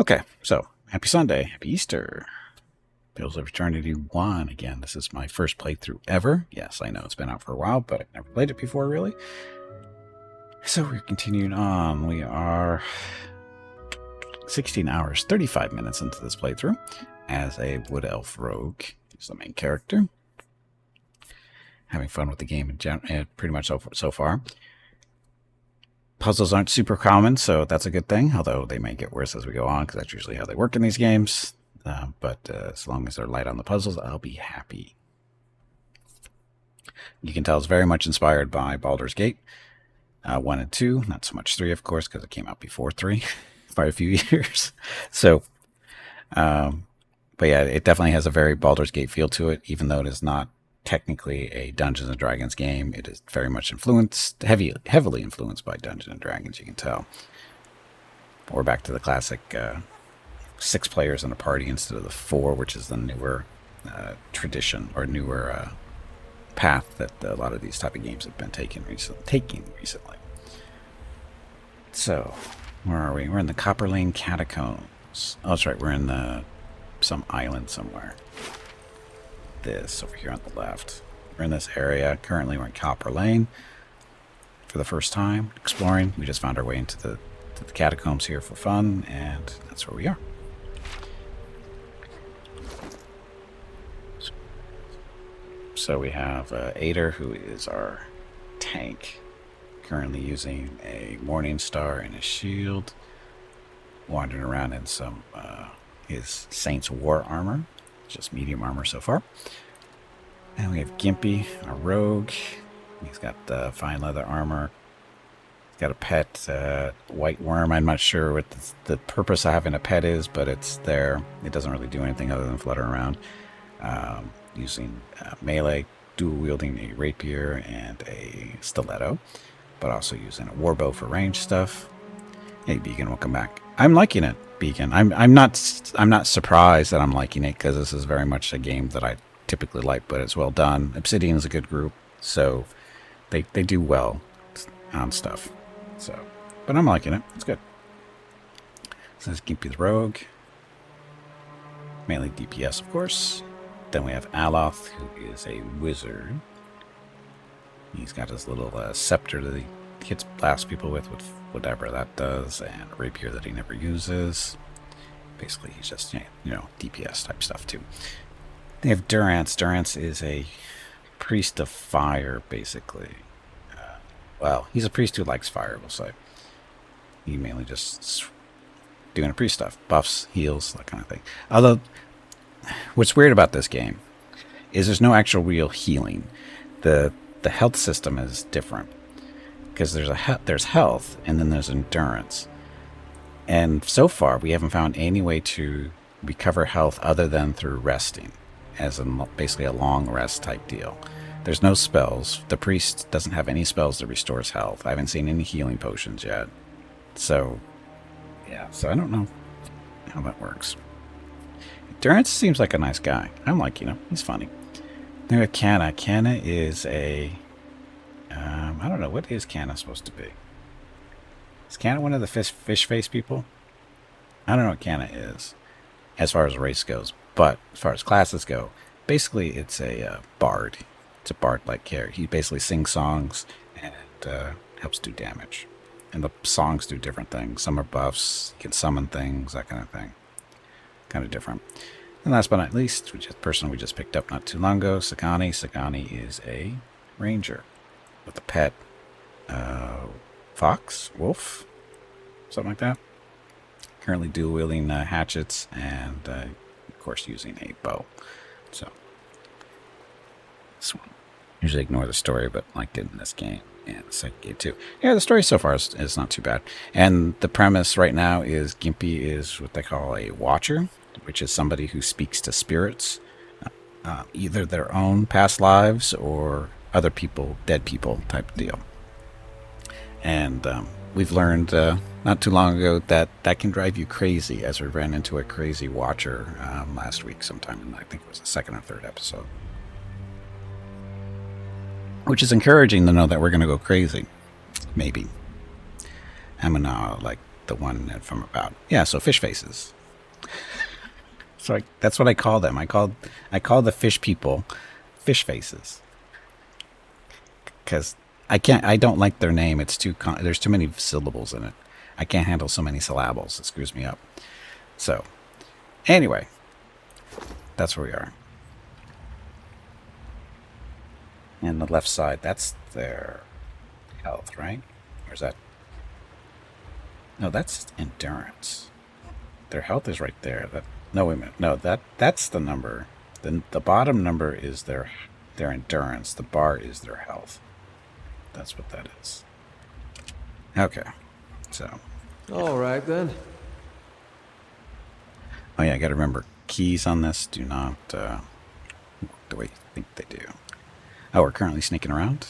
Okay, so happy Sunday, happy Easter. Tales of Eternity 1 again. This is my first playthrough ever. Yes, I know it's been out for a while, but I've never played it before, really. So we're continuing on. We are 16 hours, 35 minutes into this playthrough as a Wood Elf Rogue. He's the main character. Having fun with the game pretty much so far. Puzzles aren't super common, so that's a good thing, although they may get worse as we go on, because that's usually how they work in these games. But as long as they're light on the puzzles, I'll be happy. You can tell it's very much inspired by Baldur's Gate 1 and 2, not so much 3, of course, because it came out before 3 by a few years. So, but yeah, it definitely has a very Baldur's Gate feel to it, even though it is not technically a Dungeons and Dragons game. It is very much heavily influenced by Dungeons and Dragons, you can tell. We're back to the classic 6 players in a party instead of the 4, which is the newer tradition or newer path that a lot of these type of games have been taking recently. So, where are we? We're in the Copper Lane Catacombs. Oh, that's right. We're in some island somewhere. This over here on the left. We're in this area. Currently, we're in Copper Lane for the first time exploring. We just found our way into the catacombs here for fun, and that's where we are. So we have Ader, who is our tank, currently using a Morning Star and a shield, wandering around in some his Saint's War armor, just medium armor so far. And we have Gimpy, our rogue. He's got fine leather armor. He's got a pet white worm. I'm not sure what the purpose of having a pet is, but it's there. It doesn't really do anything other than flutter around. Using melee, dual-wielding a rapier and a stiletto, but also using a warbow for range stuff. Hey, Beacon, welcome back. I'm liking it, Beacon. I'm not surprised that I'm liking it, because this is very much a game that I typically like, but it's well done. Obsidian is a good group, so they do well on stuff. So, but I'm liking it. It's good. So this is Gimpy the Rogue. Mainly DPS, of course. Then we have Aloth, who is a wizard. He's got his little scepter that he blasts people with whatever that does, and a rapier that he never uses. Basically, he's just, DPS type stuff, too. They have Durance. Durance is a priest of fire, basically. Well, he's a priest who likes fire, we'll say. He mainly just doing a priest stuff. Buffs, heals, that kind of thing. Although, what's weird about this game is there's no actual real healing. The health system is different, because there's health and then there's endurance. And so far, we haven't found any way to recover health other than through resting, as basically a long rest type deal. There's no spells. The priest doesn't have any spells that restores health. I haven't seen any healing potions yet. So, yeah. So I don't know how that works. Durance seems like a nice guy. I'm liking him. He's funny. Then we have Canna. Canna is a... I don't know. What is Canna supposed to be? Is Canna one of the fish face people? I don't know what Canna is, as far as race goes. But as far as classes go, basically it's a bard. It's a bard-like character. He basically sings songs and helps do damage. And the songs do different things. Some are buffs. You can summon things, that kind of thing. Kind of different. And last but not least, we just picked up not too long ago, Sakani. Sakani is a ranger with a pet fox, wolf, something like that. Currently dual-wielding hatchets and, of course, using a bow. So, this one. Usually ignore the story, but liked it in this game. And the second game, too. Yeah, the story so far is not too bad. And the premise right now is Gimpy is what they call a watcher, which is somebody who speaks to spirits, either their own past lives or other people, dead people type deal. And we've learned not too long ago that can drive you crazy, as we ran into a crazy watcher last week sometime, and I think it was the second or third episode. Which is encouraging to know that we're going to go crazy. Maybe. I'm going to the one from about. Yeah, so fish faces. So that's what I call them. I call the fish people fish faces. Because I don't like their name. It's there's too many syllables in it. I can't handle so many syllables. It screws me up. So, anyway, that's where we are. And the left side, that's their health, right? Or is that? No, that's endurance. Their health is right there. No, wait a minute. No, that's the number. The bottom number is their endurance. The bar is their health. That's what that is. Okay, so. All right then. Oh yeah, I gotta remember, keys on this do not work the way you think they do. Oh, we're currently sneaking around.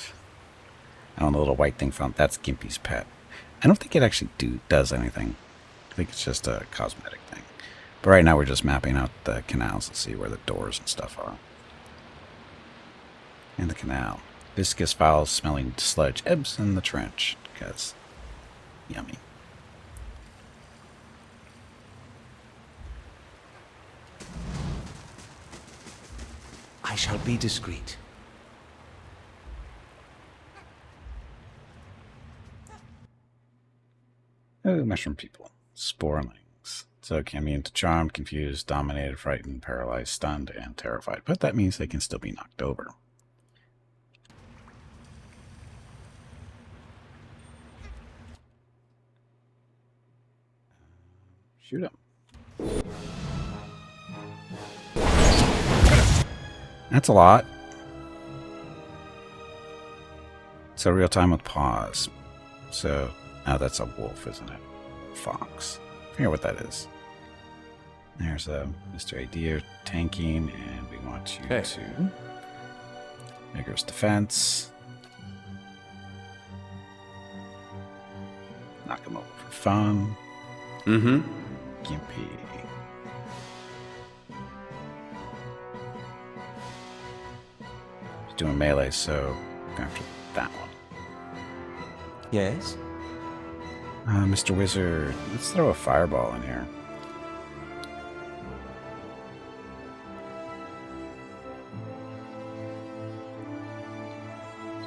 Oh, the little white thing found, that's Gimpy's pet. I don't think it actually does anything. I think it's just a cosmetic thing. But right now we're just mapping out the canals to see where the doors and stuff are. And the canal. Viscous, foul smelling sludge ebbs in the trench. Because, yummy. I shall be discreet. Oh, mushroom people. Sporelings. So can be into charmed, confused, dominated, frightened, paralyzed, stunned, and terrified. But that means they can still be knocked over. Shoot him. That's a lot. So real time with pause. So, oh, that's a wolf, isn't it? Fox. I forget what that is. There's a Mr. Adir tanking, and we want you to vigorous defense. Knock him over for fun. Mm-hmm. Gimpy. He's doing melee, so go after that one. Yes? Mr. Wizard, let's throw a fireball in here.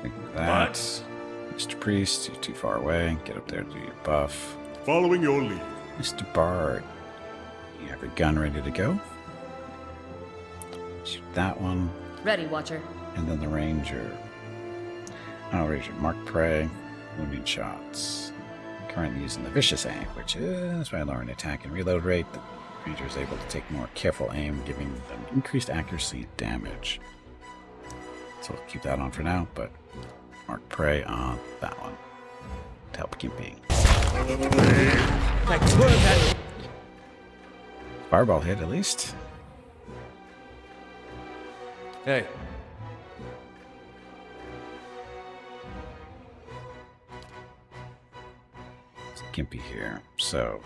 Like that. Mr. Priest, you're too far away. Get up there to do your buff. Following your lead. Mr. Bard, you have your gun ready to go. Shoot that one. Ready, Watcher. And then the Ranger. Oh, Ranger, mark prey, wounding shots. Currently using the vicious aim, which is by lowering attack and reload rate. The Ranger is able to take more careful aim, giving them increased accuracy damage. So we'll keep that on for now, but mark prey on that one to help Gimpy. Fireball hit at least. Hey. It's Gimpy here, so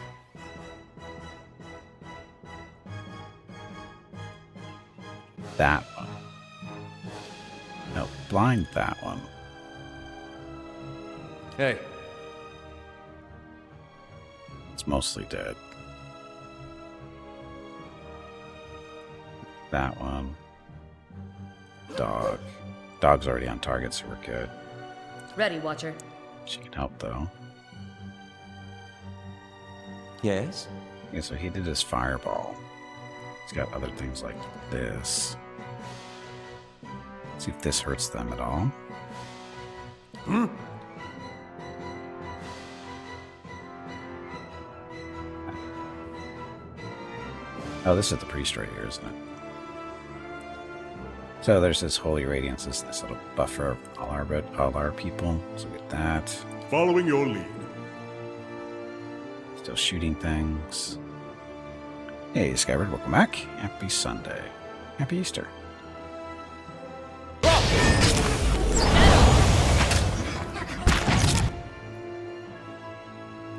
that one. No, blind that one. Hey. It's mostly dead. That one. Dog. Dog's already on target, so we're good. Ready, Watcher. She can help, though. Yes? Okay, so he did his fireball. He's got other things like this. See if this hurts them at all. Oh, this is the priest right here, isn't it? So there's this holy radiance, this little buffer of all our people. So we get that. Following your lead. Still shooting things. Hey, Skyward, welcome back. Happy Sunday. Happy Easter.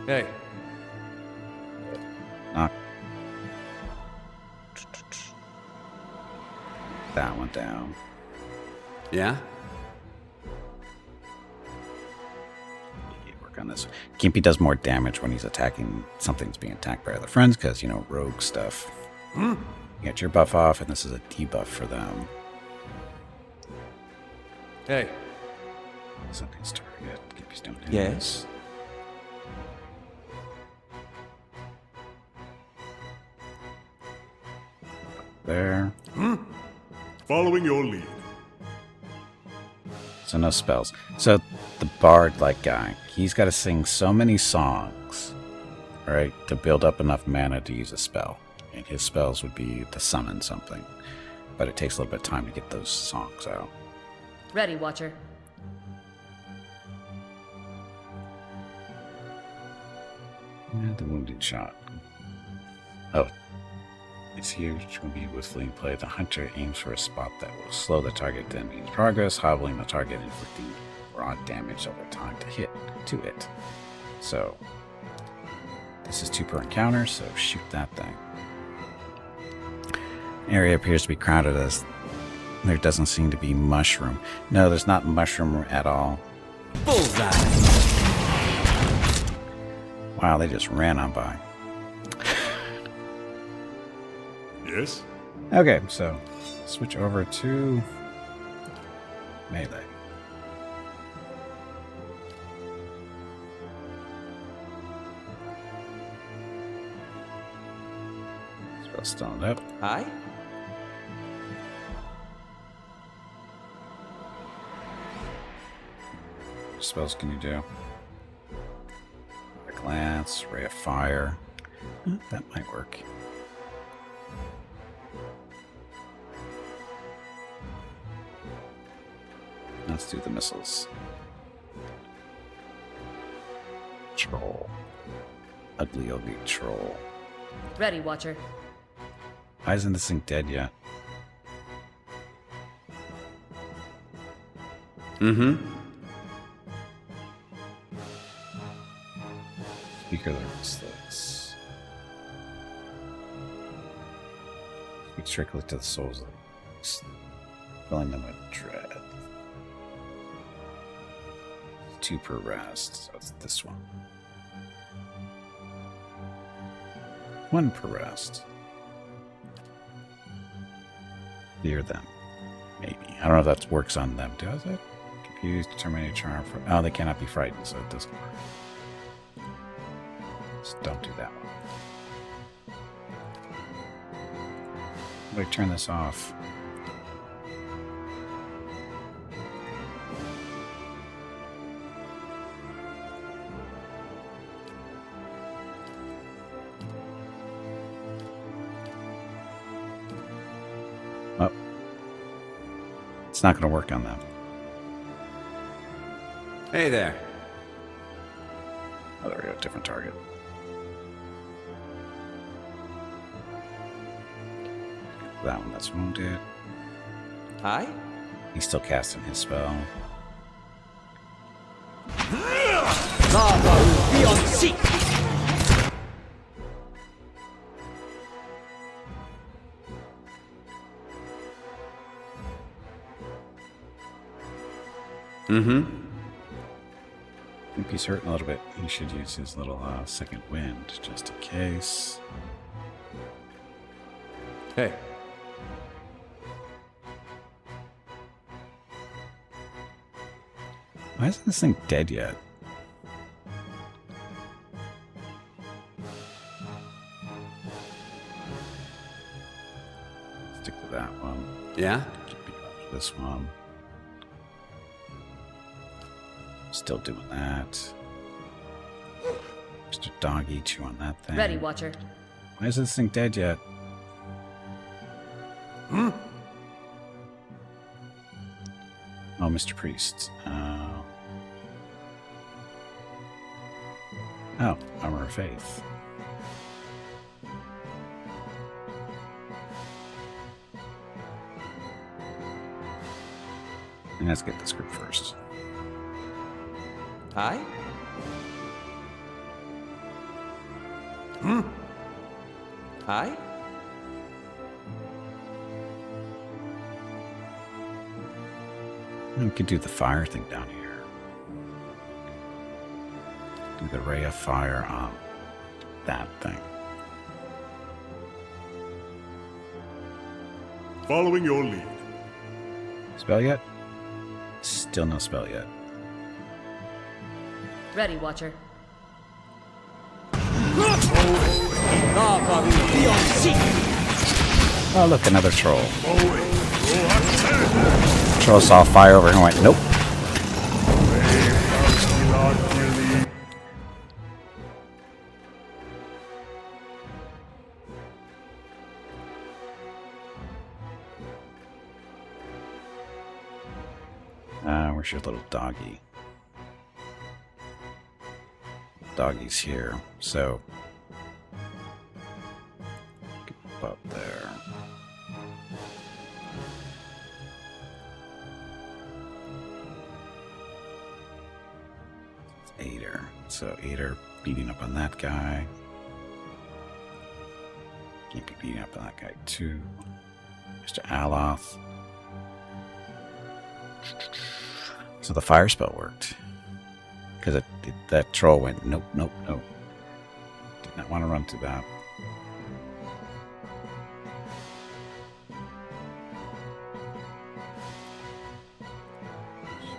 Hey. Knock that one down. Yeah? Work on on this. Gimpy does more damage when he's attacking something that's being attacked by other friends because, you know, rogue stuff. You get your buff off, and this is a debuff for them. Hey. Something's target. Gimpy's doing damage. Yes. There. Following your lead. So no spells. So the bard-like guy, he's got to sing so many songs, right, to build up enough mana to use a spell. And his spells would be to summon something. But it takes a little bit of time to get those songs out. Ready, Watcher. Yeah, the wounded shot. Oh. It's huge. When you with fleeing play, the hunter aims for a spot that will slow the target to enemy's progress, hobbling the target, inflicting raw damage over time to hit to it. So this is 2 per encounter, so shoot that thing. Area appears to be crowded as there doesn't seem to be mushroom. No, there's not mushroom at all. Bullseye. Wow, they just ran on by. Yes? Okay, so switch over to melee. Spell stoned up. Aye. What spells can you do? A glance, ray of fire. That might work. Let's do the missiles. Troll. Ugly troll. Ready, Watcher. Why isn't this thing dead yet? Speaker lyrics. Let's speak strictly to the souls, filling them with dread. 2 per rest, so it's this one. 1 per rest. Fear them. Maybe. I don't know if that works on them. Does it? Confused, terminate charm for. Oh, they cannot be frightened, so it doesn't work. So don't do that one. How do I turn this off? Oh. It's not going to work on them. Hey there. Oh, there we go. Different target. That one that's wounded. Aye. He's still casting his spell. Lava will be on seek. I think he's hurting a little bit. He should use his little second wind just in case. Hey. Why isn't this thing dead yet? Stick to that one. Yeah? This one. Still doing that. Mr. Doggy, chew on that thing. Ready, Watcher. Why is this thing dead yet? Oh, Mr. Priest. Oh, Armor of Faith. And let's get this group first. Aye? Aye? We could do the fire thing down here. Do the ray of fire on that thing. Following your lead. Spell yet? Still no spell yet. Ready, Watcher. Lava will be on seek. Oh, look, another troll. Troll saw fire over here and went, nope. Where's your little doggy? Doggy's here, so get up there. Ader. So Ader beating up on that guy. Keep beating up on that guy too. Mr. Aloth. So the fire spell worked. Because that troll went, nope, nope, nope. Did not want to run through that.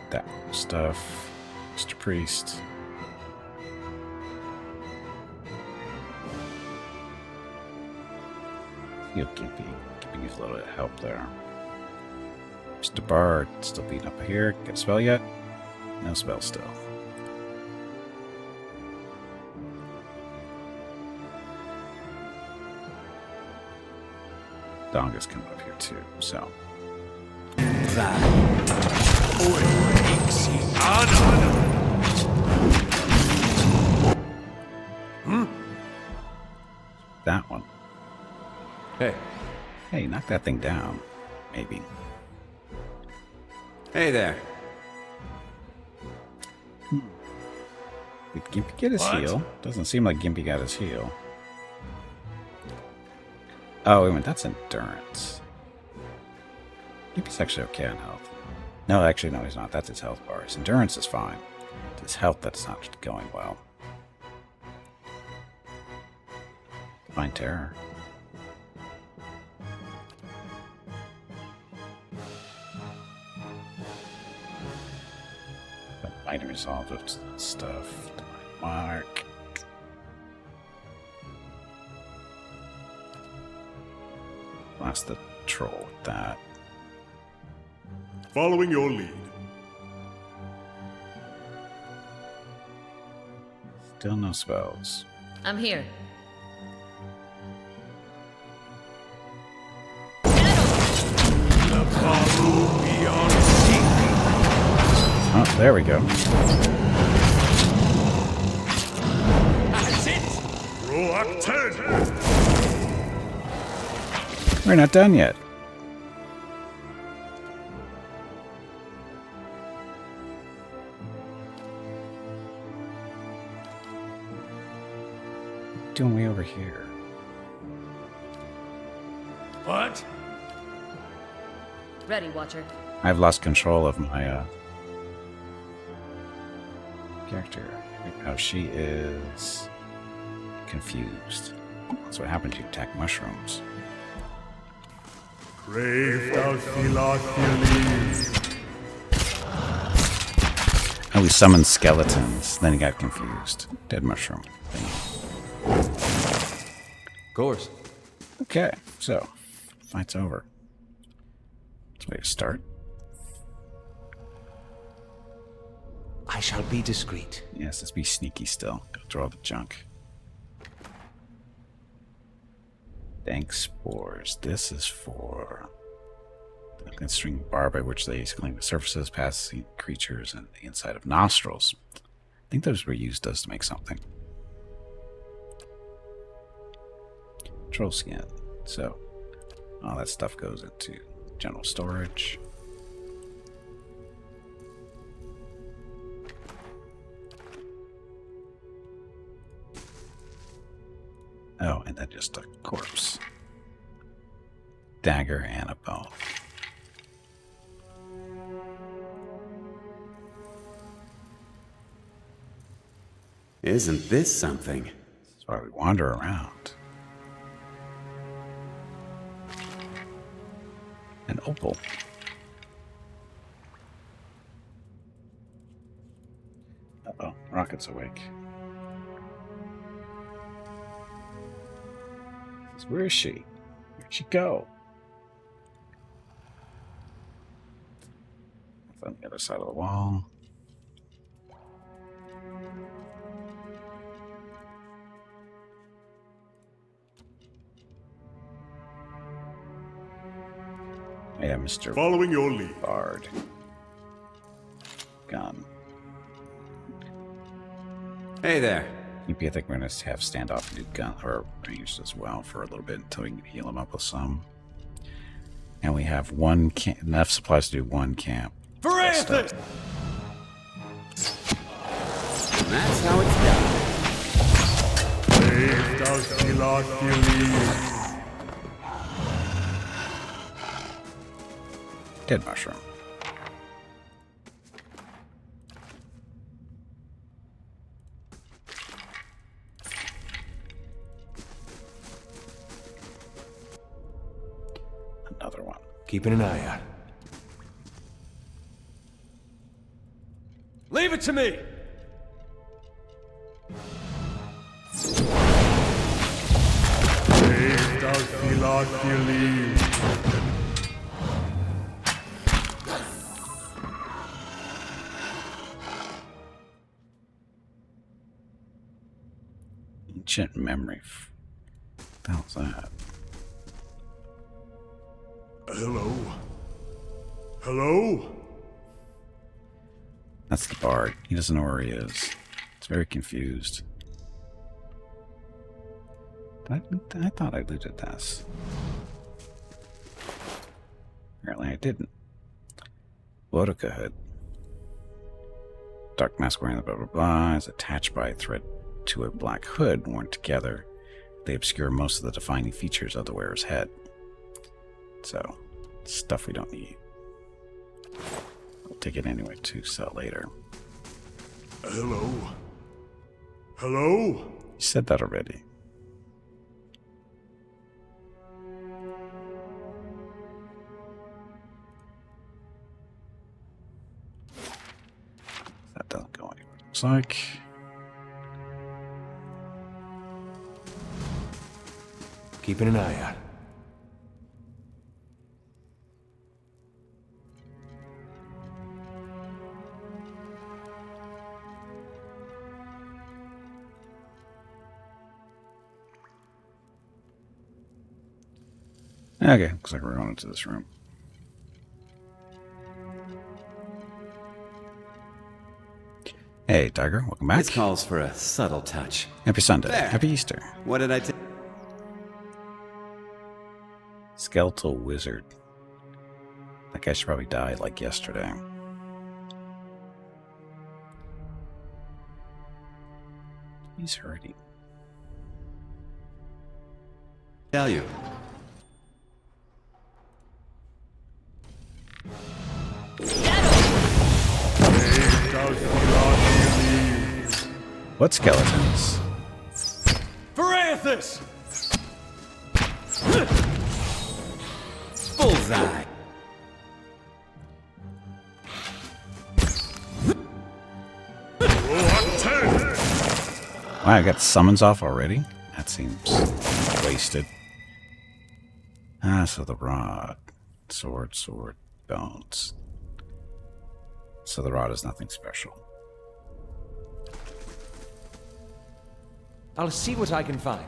That stuff. Mr. Priest. Heal Gimpy. Gimpy needs a little bit of help there. Mr. Bard still beating up here. Get a spell yet? No spell still. Donga's coming up here too, so. That one. Hey. Hey, knock that thing down. Maybe. Hey there. Did Gimpy get his heal? Doesn't seem like Gimpy got his heal. Oh, wait a minute, that's endurance. Gimpy's actually okay on health. No, actually, no, he's not. That's his health bar. His endurance is fine. It's his health that's not going well. Divine Terror. Mighty Resolve of stuff. Divine Mark. Blast the troll with that. Following your lead. Still no spells. I'm here. Oh, there we go. That's it. Roak 10. We're not done yet. What doing way over here? What? Ready, Watcher. I've lost control of my character. Oh, she is confused. That's what happens. You attack mushrooms. Crave thou Philotheles. Oh, we summoned skeletons. Then he got confused. Dead mushroom. Of course. Okay, so fight's over. That's a way to start. I shall be discreet. Yes, let's be sneaky still. Go through all the junk. Dank spores. This is for the string bar by which they cling to surfaces, passing creatures, and the inside of nostrils. I think those were used those to make something. Troll skin. So all that stuff goes into general storage. Oh, and then just a corpse. Dagger and a bone. Isn't this something? That's why we wander around. An opal. Uh-oh, Rocket's awake. Where is she? Where'd she go? It's on the other side of the wall. Yeah, Mr. Following your lead. Bard. Gun. Hey there. EP, I think we're going to have standoff and do gun or ranged as well for a little bit until we can heal him up with some. And we have one camp, enough supplies to do one camp. Francis! And that's how it's done. Brave thou Philotheles. Dead mushroom. Another one. Keeping an eye out. Leave it to me! Brave thou Philotheles. Ancient memory. What the hell's that? Hello? Hello? That's the bard. He doesn't know where he is. It's very confused. I thought I looted this. Apparently I didn't. Boudica hood. Dark mask wearing the blah blah blah is attached by a thread to a black hood worn together. They obscure most of the defining features of the wearer's head. So, stuff we don't need. We'll take it anyway to sell later. Hello? Hello? You said that already. That doesn't go anywhere. Looks like. Keeping an eye out. Okay, looks like we're going into this room. Hey, Tiger, welcome back. This calls for a subtle touch. Happy Sunday. There. Happy Easter. What did I tell? Skeletal wizard. That guy should probably die like yesterday. He's hurting. Tell you. Brave thou Philotheles. What skeletons? Francis! Bullseye. Roacte. Wow, I got summons off already? That seems wasted. Ah, so the rod. Sword, bones. So the rod is nothing special. I'll see what I can find.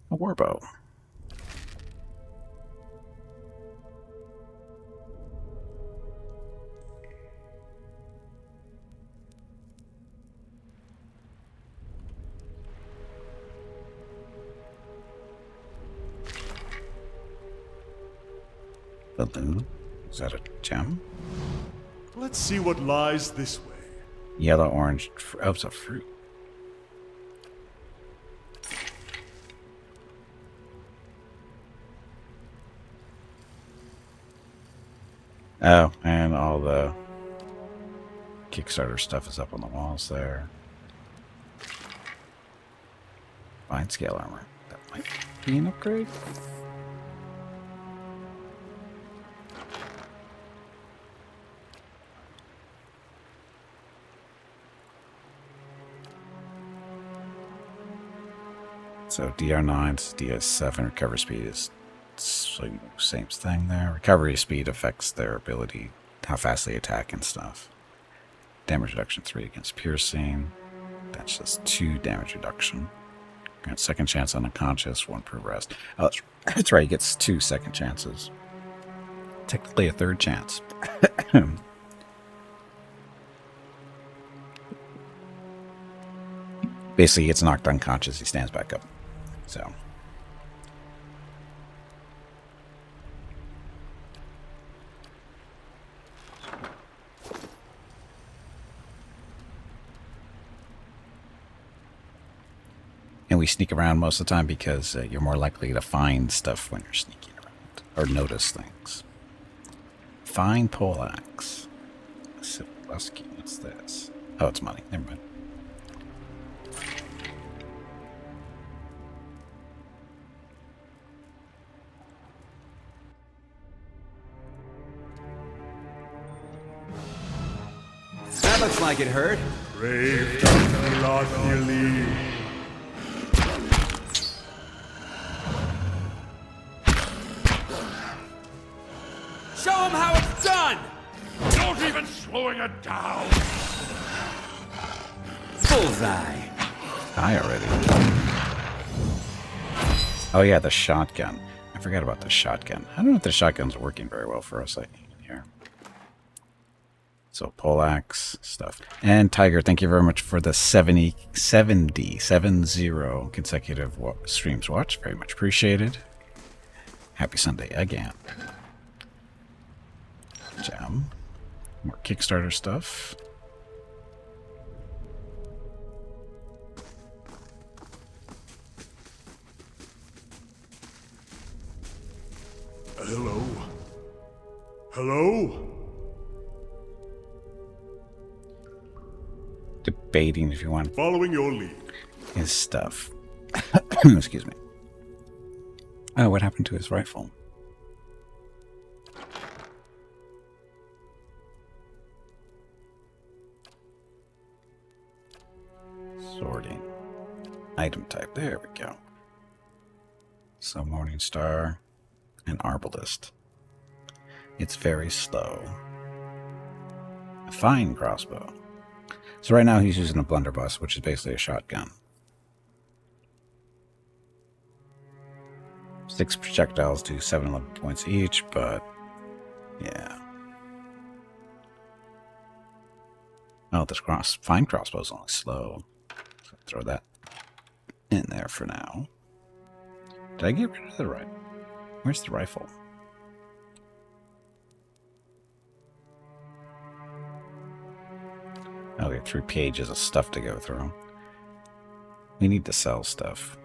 A warbow. Balloon? Is that a gem? Let's see what lies this way. Yellow, orange. Oh, it's a fruit. Oh, and all the Kickstarter stuff is up on the walls there. Fine scale armor. That might be an upgrade. So DR9 to DS7 recovery speed is same thing there. Recovery speed affects their ability, how fast they attack and stuff. Damage reduction 3 against piercing. That's just 2 damage reduction. Got second chance on unconscious, 1 per rest. Oh, that's right, he gets 2 second chances. Technically a third chance. Basically, he gets knocked unconscious, he stands back up. So. And we sneak around most of the time because you're more likely to find stuff when you're sneaking around. Or notice things. Fine poleaxe. Lusky, what's this? Oh, it's money. Never mind. That looks like it hurt. Brave Darth-Nihil. Show him how it's done! Not even slowing it down! Bullseye. Die already. Oh yeah, the shotgun. I forgot about the shotgun. I don't know if the shotgun's working very well for us here. So poleaxe stuff. And Tiger, thank you very much for the 70 consecutive streams watched. Very much appreciated. Happy Sunday again. Jam. More Kickstarter stuff. Hello? Hello? Debating if you want Following your lead. his stuff. Excuse me. Oh, what happened to his rifle? Sorting. Item type. There we go. So Morning Star and Arbalist. It's very slow. A fine crossbow. So right now he's using a blunderbuss, which is basically a shotgun. 6 projectiles do 711 points each, but yeah. Oh, this fine crossbow is only slow. So throw that in there for now. Did I get rid of the right? Where's the rifle? Oh, we have 3 pages of stuff to go through. We need to sell stuff.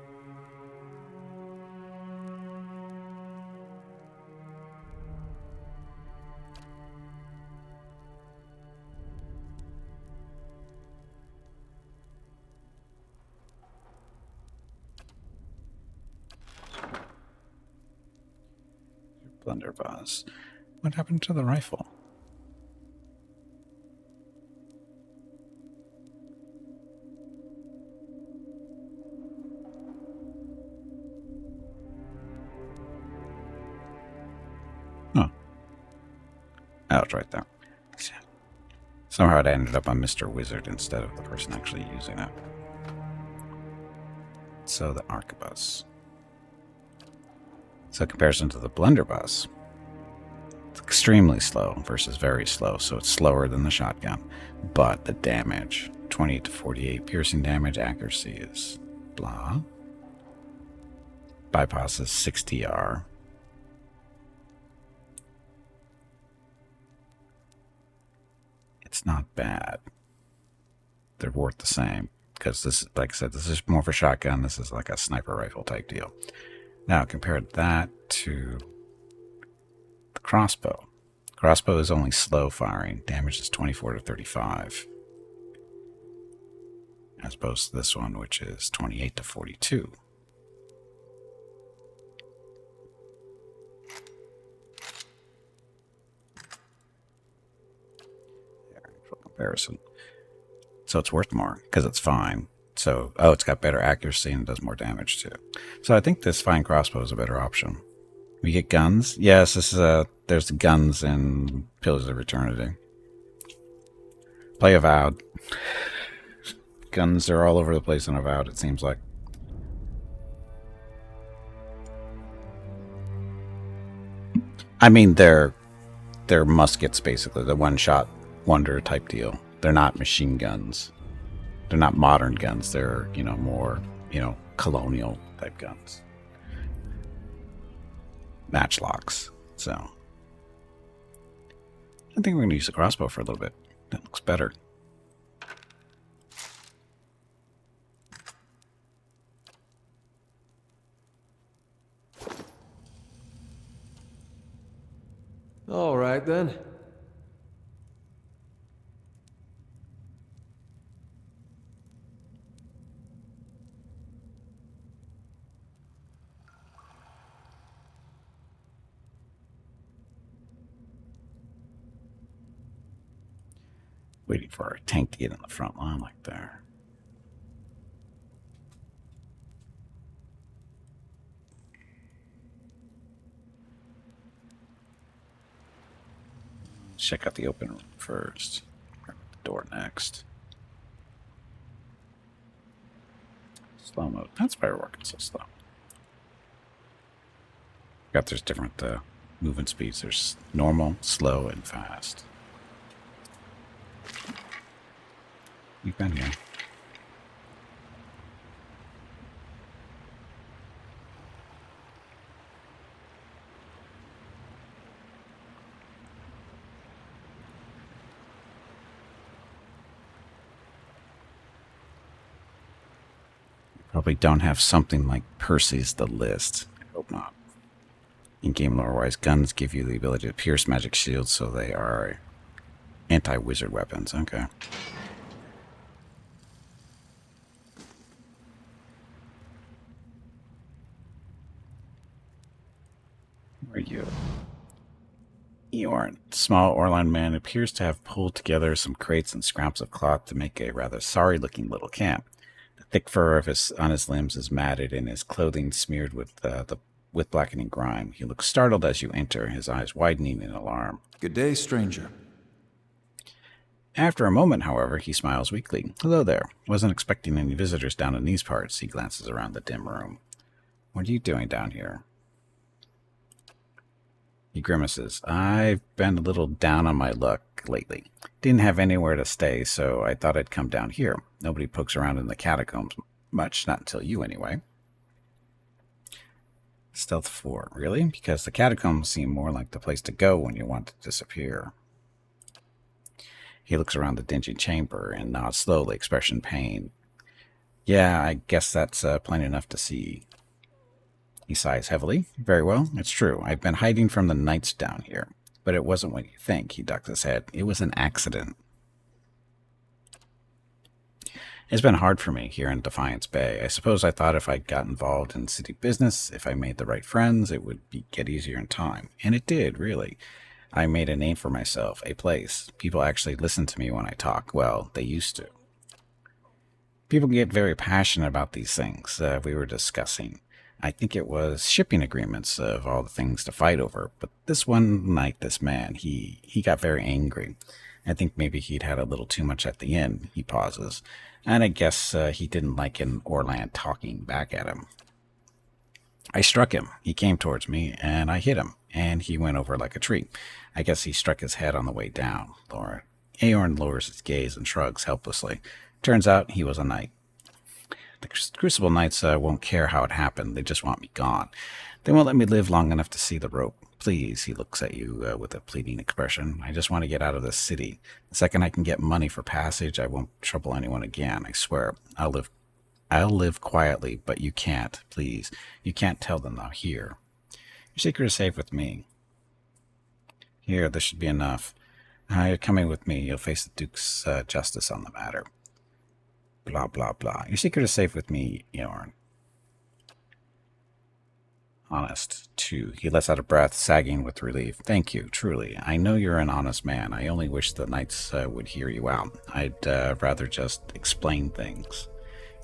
Blunderbuss. What happened to the rifle? Oh. Oh, it's right there. Somehow it ended up on Mr. Wizard instead of the person actually using it. So the arquebus. So comparison to the blunderbuss, it's extremely slow versus very slow. So it's slower than the shotgun, but the damage, 28 to 48 piercing damage, accuracy is blah. Bypass is 60R. It's not bad. They're worth the same because this, like I said, this is more of a shotgun. This is like a sniper rifle type deal. Now, compare that to the crossbow. Crossbow is only slow firing. Damage is 24 to 35. as opposed to this one, which is 28 to 42. There, for comparison. So it's worth more because it's fine. So, oh, it's got better accuracy and does more damage too. So I think this fine crossbow is a better option. We get guns. Yes, this is there's guns in Pillars of Eternity. Play Avowed. Guns are all over the place in Avowed, it seems like. I mean, they're muskets, basically. The one-shot wonder type deal. They're not machine guns. They're not modern guns. They're, more, colonial type guns. Matchlocks. So I think we're going to use the crossbow for a little bit. That looks better. All right, then. Waiting for our tank to get in the front line like there. Check out the open room first. The door next. Slow mode. That's why we're working so slow. There's different movement speeds. There's normal, slow, and fast. We've been here. Probably don't have something like Percy's The List. I hope not. In game lore-wise, guns give you the ability to pierce magic shields, so they are anti-wizard weapons. Okay. Where are you? Eorn, small Orlan man, appears to have pulled together some crates and scraps of cloth to make a rather sorry-looking little camp. The thick fur on his limbs is matted, and his clothing smeared with blackening grime. He looks startled as you enter, his eyes widening in alarm. Good day, stranger. After a moment, however, he smiles weakly. Hello there. Wasn't expecting any visitors down in these parts. He glances around the dim room. What are you doing down here? He grimaces. I've been a little down on my luck lately. Didn't have anywhere to stay, so I thought I'd come down here. Nobody pokes around in the catacombs much, not until you anyway. Stealth 4. Really? Because the catacombs seem more like the place to go when you want to disappear. He looks around the dingy chamber and nods slowly, expression pain. Yeah, I guess that's plain enough to see. He sighs heavily. Very well, it's true. I've been hiding from the knights down here. But it wasn't what you think. He ducks his head. It was an accident. It's been hard for me here in Defiance Bay. I suppose I thought if I got involved in city business, if I made the right friends, it would get easier in time. And it did, really. I made a name for myself, a place. People actually listen to me when I talk. Well, they used to. People get very passionate about these things we were discussing. I think it was shipping agreements of all the things to fight over. But this one night, this man, he got very angry. I think maybe he'd had a little too much at the end. He pauses. And I guess he didn't like an Orlan talking back at him. I struck him. He came towards me, and I hit him. And he went over like a tree. I guess he struck his head on the way down. Eorn lowers his gaze and shrugs helplessly. Turns out he was a knight. The Crucible Knights won't care how it happened. They just want me gone. They won't let me live long enough to see the rope. Please, he looks at you with a pleading expression. I just want to get out of this city. The second I can get money for passage, I won't trouble anyone again. I swear. I'll live quietly, but you can't. Please, you can't tell them now. Here. Your secret is safe with me. Here, this should be enough. You're coming with me. You'll face the Duke's justice on the matter. Blah, blah, blah. Your secret is safe with me, Eorn. Honest, too. He lets out a breath, sagging with relief. Thank you, truly. I know you're an honest man. I only wish the knights would hear you out. I'd rather just explain things.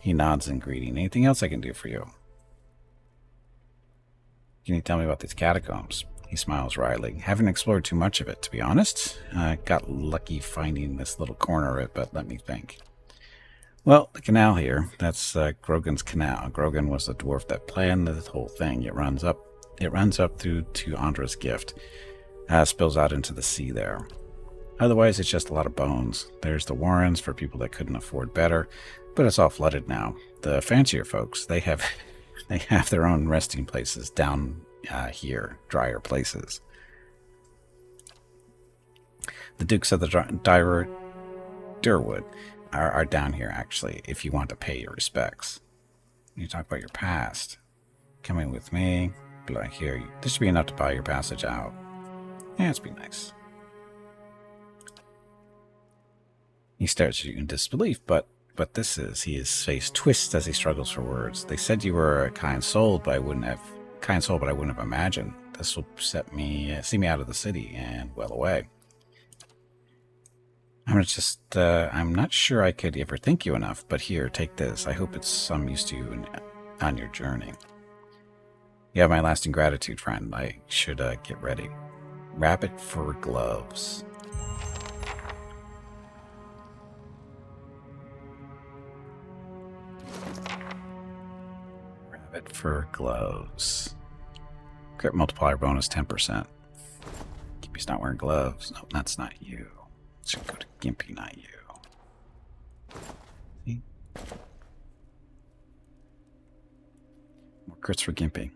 He nods in greeting. Anything else I can do for you? Can you tell me about these catacombs? He smiles wryly. Haven't explored too much of it, to be honest. I got lucky finding this little corner of it, but let me think. Well, the canal here, that's Grogan's Canal. Grogan was the dwarf that planned this whole thing. It runs up through to Andra's gift. Spills out into the sea there. Otherwise, it's just a lot of bones. There's the warrens for people that couldn't afford better, but it's all flooded now. The fancier folks, they have their own resting places down here, drier places. The Dukes of the Durwood are down here, actually, if you want to pay your respects. You talk about your past. Coming with me, but here, this should be enough to buy your passage out. Yeah, it's be nice. He stares at you in disbelief, but his face twists as he struggles for words. They said you were a kind soul, but I wouldn't have imagined. This will see me out of the city and well away. I'm not sure I could ever thank you enough, but here, take this. I hope it's some use to you on your journey. You have my lasting gratitude, friend. I should get ready. Rabbit fur gloves. Rabbit fur gloves. Crit multiplier bonus 10%. Gimpy's not wearing gloves. No, that's not you. Should go to Gimpy, not you. See? More crits for Gimpy.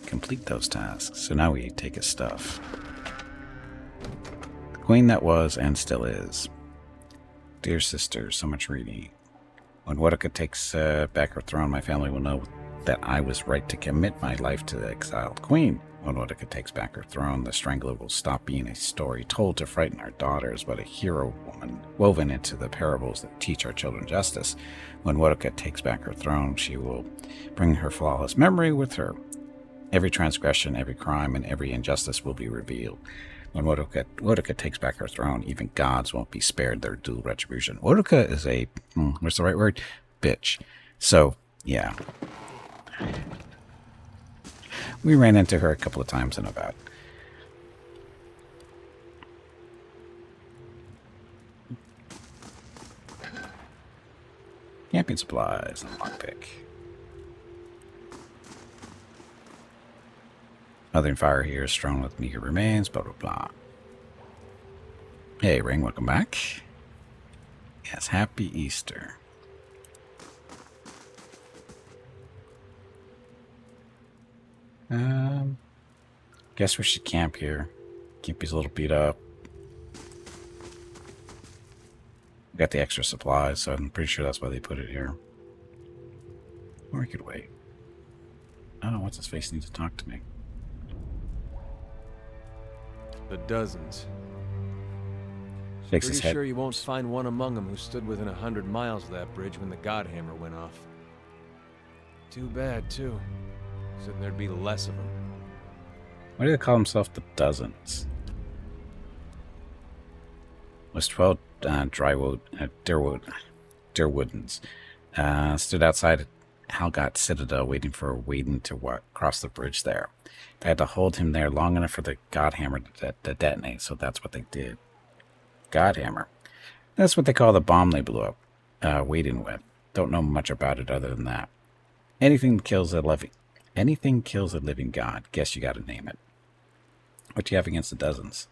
Complete those tasks. So now we take his stuff. The queen that was and still is. Dear sister, so much reading. When Wodaka takes back her throne, my family will know that I was right to commit my life to the exiled queen. When Wodaka takes back her throne, the Strangler will stop being a story told to frighten our daughters, but a hero woman woven into the parables that teach our children justice. When Wodaka takes back her throne, she will bring her flawless memory with her. Every transgression, every crime, and every injustice will be revealed. When Wodaka takes back her throne, even gods won't be spared their due retribution. Wodaka is a, what's the right word? Bitch. So, yeah. We ran into her a couple of times in about. Camping supplies and lockpick. Northern fire here is strewn with meager remains, blah, blah, blah. Hey, Ring, welcome back. Yes, happy Easter. Guess we should camp here. Gimpy's a little beat up. We got the extra supplies, so I'm pretty sure that's why they put it here. Or we could wait. Oh, what's his face need to talk to me? The dozens. Shakes his Pretty head. sure you won't find one among them who stood within 100 miles of that bridge when the Godhammer went off. Too bad, too. Said there'd be less of them. Why do they call themselves the Dozens? Was 12 Durwoodens stood outside Halgot Citadel waiting for Waden to cross the bridge there. They had to hold him there long enough for the Godhammer to detonate, so that's what they did. Godhammer. That's what they call the bomb they blew up Waden with. Don't know much about it other than that. Anything kills a living god. Guess you gotta name it. What do you have against the Dozens?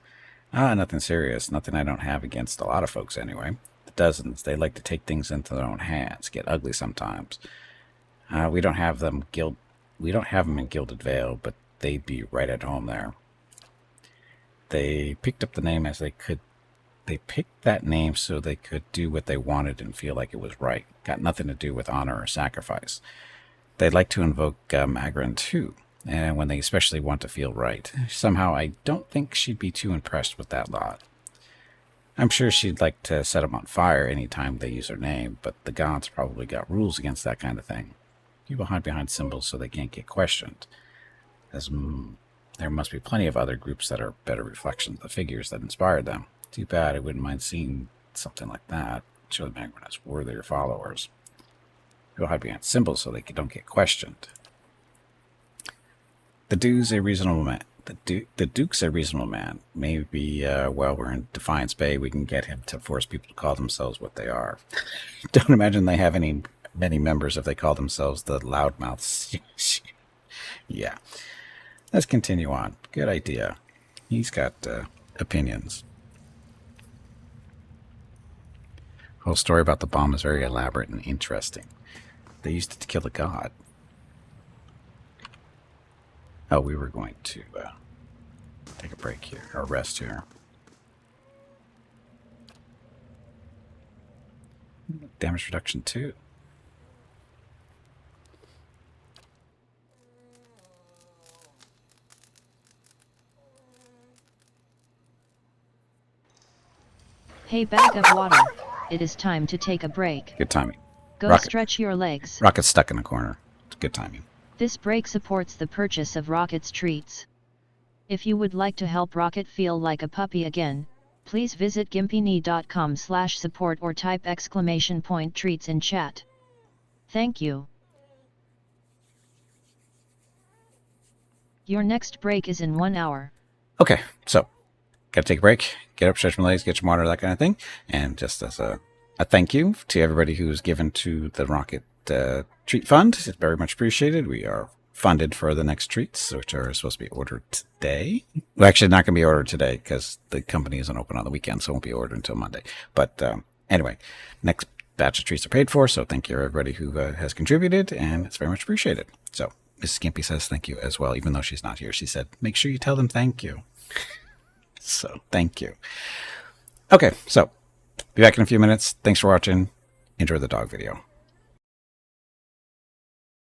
Nothing serious. Nothing I don't have against a lot of folks anyway. The Dozens, they like to take things into their own hands. Get ugly sometimes. We don't have them in Gilded Vale, but they'd be right at home there. They picked up the name as they could. They picked that name so they could do what they wanted and feel like it was right. Got nothing to do with honor or sacrifice. They'd like to invoke Magran too. and when they especially want to feel right. Somehow, I don't think she'd be too impressed with that lot. I'm sure she'd like to set them on fire any time they use her name, but the gods probably got rules against that kind of thing. People hide behind symbols so they can't get questioned. There must be plenty of other groups that are better reflections of the figures that inspired them. Too bad I wouldn't mind seeing something like that. Show the Magma has worthier followers. People hide behind symbols so they don't get questioned. The Duke's a reasonable man. The Duke's a reasonable man. Maybe while we're in Defiance Bay, we can get him to force people to call themselves what they are. Don't imagine they have many members if they call themselves the Loudmouths. Yeah. Let's continue on. Good idea. He's got opinions. The whole story about the bomb is very elaborate and interesting. They used it to kill a god. Oh, we were going to take a break here, or rest here. Damage reduction 2. Hey, bag of water. It is time to take a break. Good timing. Go stretch your legs. Rocket's stuck in the corner. It's good timing. This break supports the purchase of Rocket's treats. If you would like to help Rocket feel like a puppy again, please visit gimpyknee.com/support or type !treats in chat. Thank you. Your next break is in 1 hour. Okay, so gotta take a break, get up, stretch my legs, get some water, that kind of thing. And just as a thank you to everybody who's given to the Rocket Treat Fund, it's very much appreciated. We are funded for the next treats, which are supposed to be ordered today. Well, actually, not going to be ordered today because the company isn't open on the weekend, so it won't be ordered until Monday. But anyway, next batch of treats are paid for, so thank you everybody who has contributed, and it's very much appreciated. So Mrs. Gimpy says thank you as well, even though she's not here. She said, make sure you tell them thank you. So thank you. Okay, so be back in a few minutes. Thanks for watching. Enjoy the dog video.